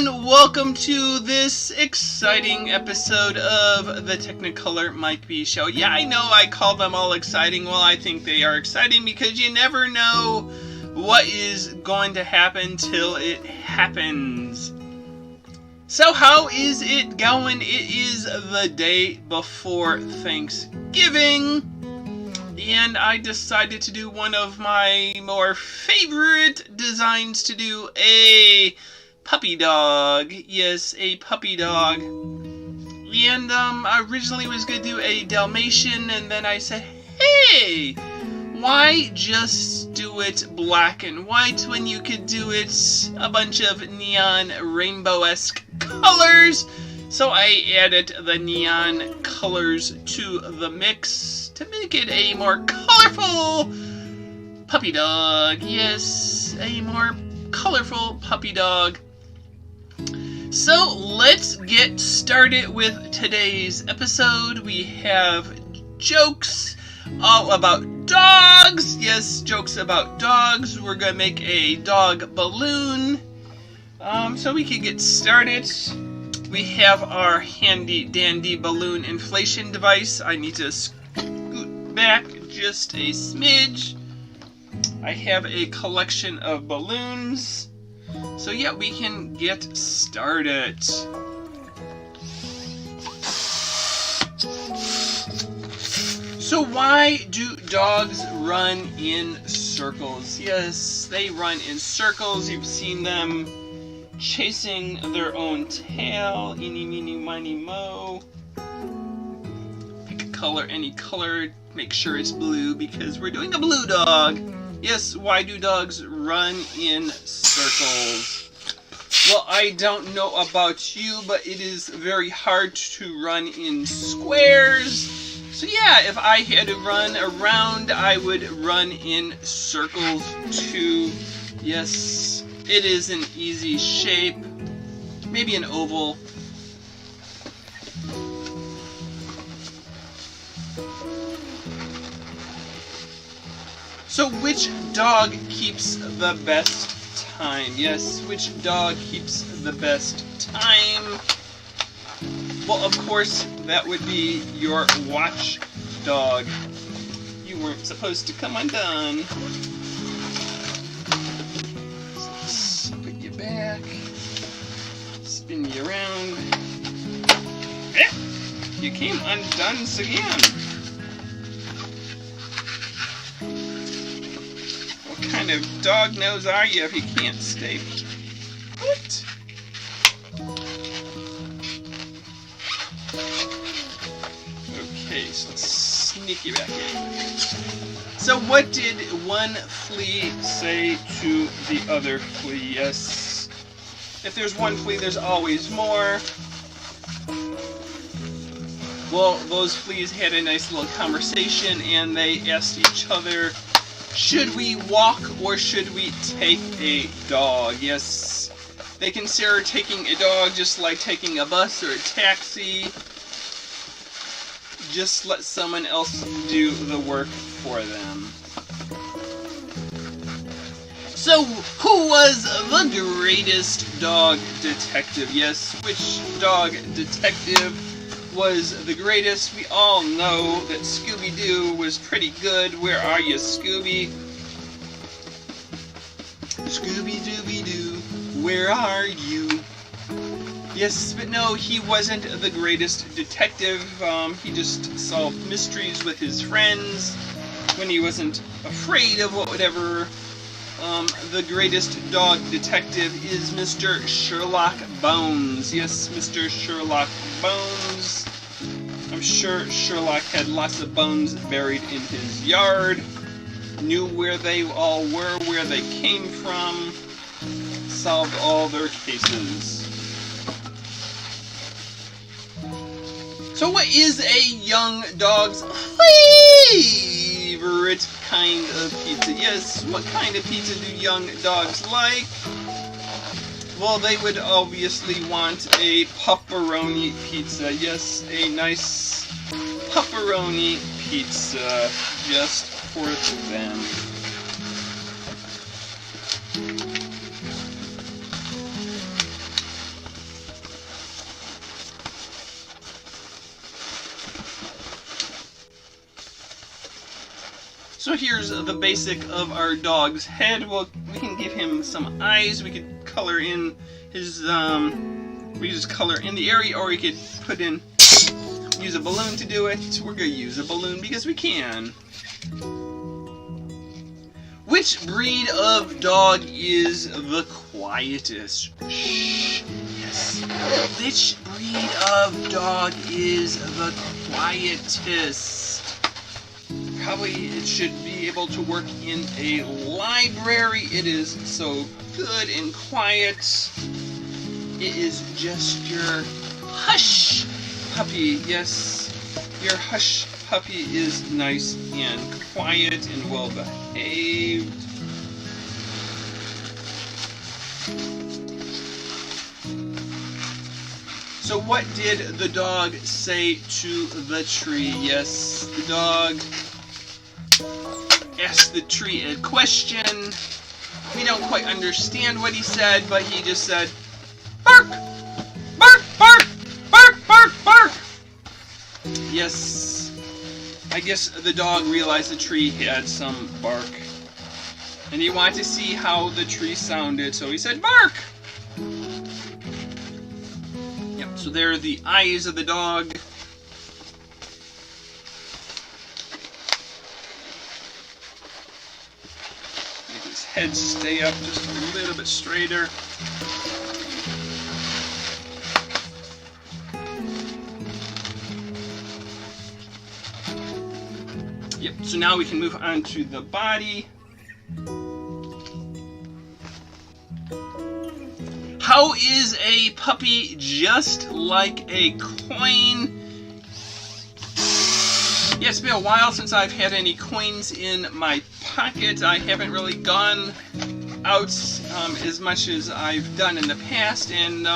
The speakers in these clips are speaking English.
everyone, welcome to this exciting episode of the Technicolor Mike B Show. Yeah, I know I call them all exciting. Well, I think they are exciting because you never know what is going to happen till it happens. So how is it going? It is the day before Thanksgiving, and I decided to do one of my more favorite designs to do, a puppy dog. Yes, a puppy dog. And I originally was going to do a Dalmatian, and then I said, hey, why just do it black and white when you could do it a bunch of neon rainbow-esque colors? So I added the neon colors to the mix to make it a more colorful puppy dog. Yes, a more colorful puppy dog. So let's get started with today's episode. We have jokes all about dogs. Yes, jokes about dogs. We're going to make a dog balloon. So we can get started. We have our handy dandy balloon inflation device. I need to scoot back just a smidge. I have a collection of balloons. So yeah, we can get started. So why do dogs run in circles? Yes, they run in circles. You've seen them chasing their own tail. Eeny, meeny, miny, mo. Pick a color, any color. Make sure it's blue because we're doing a blue dog. Yes, why do dogs run in circles? Well, I don't know about you, but it is very hard to run in squares. So yeah, if I had to run around, I would run in circles too. Yes, it is an easy shape. Maybe an oval. So which dog keeps the best time? Yes, which dog keeps the best time? Well, of course, that would be your watch dog. You weren't supposed to come undone. Put you back. Spin you around. You came undone again. What kind of dog nose are you if you can't stay put? Okay, so let's sneak you back in. So what did one flea say to the other flea? Yes, if there's one flea, there's always more. Well, those fleas had a nice little conversation, and they asked each other, should we walk or should we take a dog? Yes, they consider taking a dog just like taking a bus or a taxi. Just let someone else do the work for them. So, who was the greatest dog detective? Yes, which dog detective was the greatest? We all know that Scooby-Doo was pretty good. Where are you, Scooby? Scooby-Dooby-Doo, where are you? Yes, but no, he wasn't the greatest detective. He just solved mysteries with his friends when he wasn't afraid of whatever. The greatest dog detective is Mr. Sherlock Bones. Yes, Mr. Sherlock Bones. I'm sure Sherlock had lots of bones buried in his yard. Knew where they all were, where they came from. Solved all their cases. So what is a young dog's favorite kind of pizza? Yes, what kind of pizza do young dogs like? Well, they would obviously want a pepperoni pizza. Yes, a nice pepperoni pizza just for them. So here's the basic of our dog's head. Well, we can give him some eyes. We could color in his, we just color in the area, or we could put in, use a balloon to do it. We're gonna use a balloon because we can. Which breed of dog is the quietest? Shh. Yes. Which breed of dog is the quietest? Probably it should be able to work in a library. It is so good and quiet. It is just your hush puppy. Yes, your hush puppy is nice and quiet and well behaved. So what did the dog say to the tree? Yes, the dog asked the tree a question. We don't quite understand what he said, but he just said, bark! Bark! Bark! Bark! Bark! Bark! Yes, I guess the dog realized the tree had some bark. And he wanted to see how the tree sounded, so he said, bark! Yep, so there are the eyes of the dog. Make his head stay up just a little bit straighter. Yep, so now we can move on to the body. How is a puppy just like a coin? Yeah, it's been a while since I've had any coins in my pocket. I haven't really gone out as much as I've done in the past, and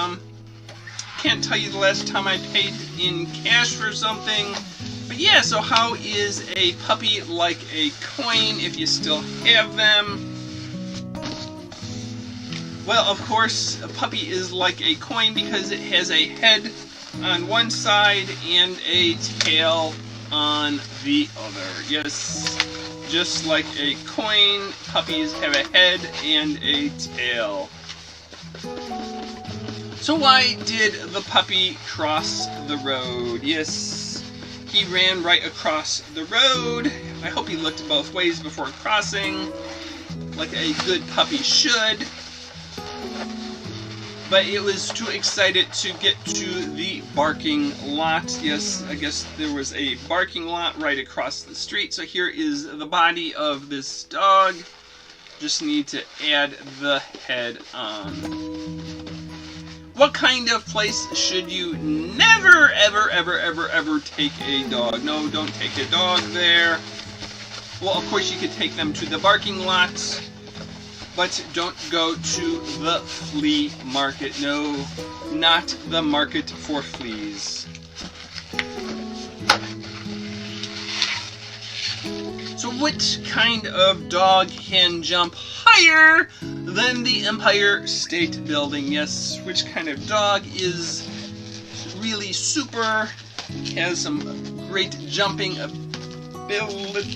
can't tell you the last time I paid in cash for something. But yeah, so how is a puppy like a coin if you still have them? Well, of course, a puppy is like a coin because it has a head on one side and a tail on the other. Yes, just like a coin, puppies have a head and a tail. So why did the puppy cross the road? Yes, he ran right across the road. I hope he looked both ways before crossing, like a good puppy should. But it was too excited to get to the barking lot. Yes, I guess there was a barking lot right across the street. So here is the body of this dog. Just need to add the head on. What kind of place should you never, ever, ever, ever, ever take a dog? No, don't take a dog there. Well, of course you could take them to the barking lot, but don't go to the flea market. No, not the market for fleas. So which kind of dog can jump higher than the Empire State Building? Yes, which kind of dog is really super, has some great jumping ability.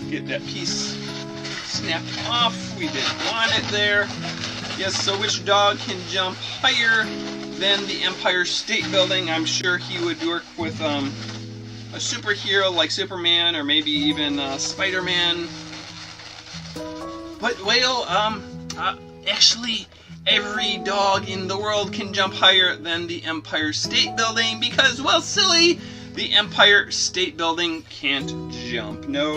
Get that piece snapped off. We didn't want it there. Yes, so which dog can jump higher than the Empire State Building? I'm sure he would work with a superhero like Superman, or maybe even Spider-Man. But, well, actually, every dog in the world can jump higher than the Empire State Building because, well, silly, the Empire State Building can't jump. No,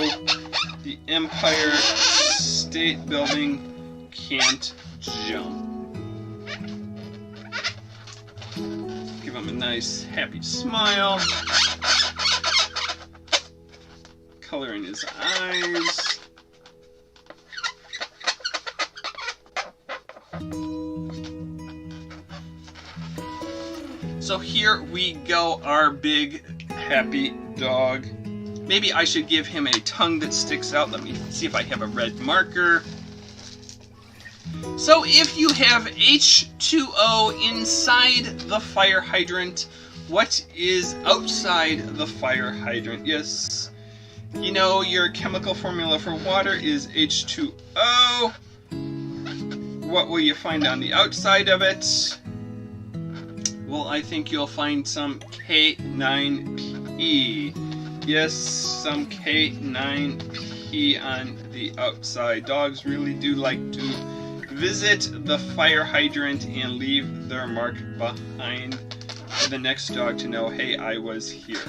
the Empire State Building can't jump. Give him a nice, happy smile. Color in his eyes. So here we go, our big happy dog. Maybe I should give him a tongue that sticks out. Let me see if I have a red marker. So if you have H2O inside the fire hydrant, What is outside the fire hydrant? Yes, you know your chemical formula for water is H2O. What will you find on the outside of it? Well, I think you'll find some K9P. Yes, some K9P on the outside. Dogs really do like to visit the fire hydrant and leave their mark behind for the next dog to know, hey, I was here.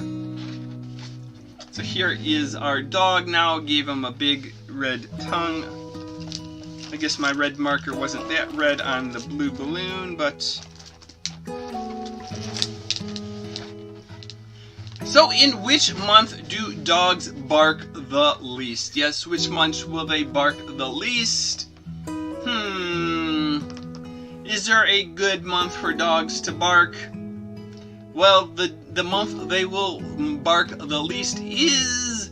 So here is our dog now. Gave him a big red tongue. I guess my red marker wasn't that red on the blue balloon, but... So in which month do dogs bark the least? Yes, which month will they bark the least? Is there a good month for dogs to bark? Well, the month they will bark the least is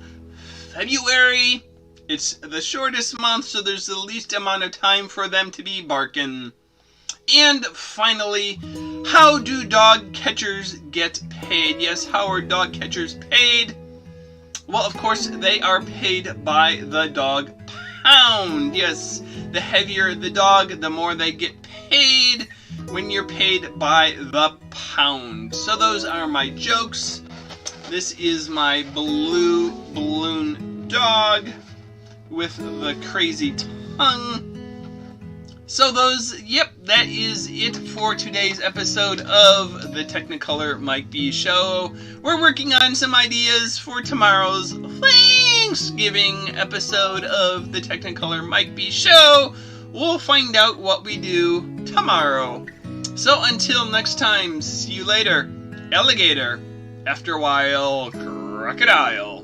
February. It's the shortest month, so there's the least amount of time for them to be barking. And finally, how do dog catchers get paid? Yes, how are dog catchers paid? Well, of course, they are paid by the dog pound. Yes, the heavier the dog, the more they get paid when you're paid by the pound. So those are my jokes. This is my blue balloon dog with the crazy tongue. So that is it for today's episode of the Technicolor Mike B Show. We're working on some ideas for tomorrow's Thanksgiving episode of the Technicolor Mike B Show. We'll find out what we do tomorrow. So until next time, see you later, alligator. After a while, crocodile.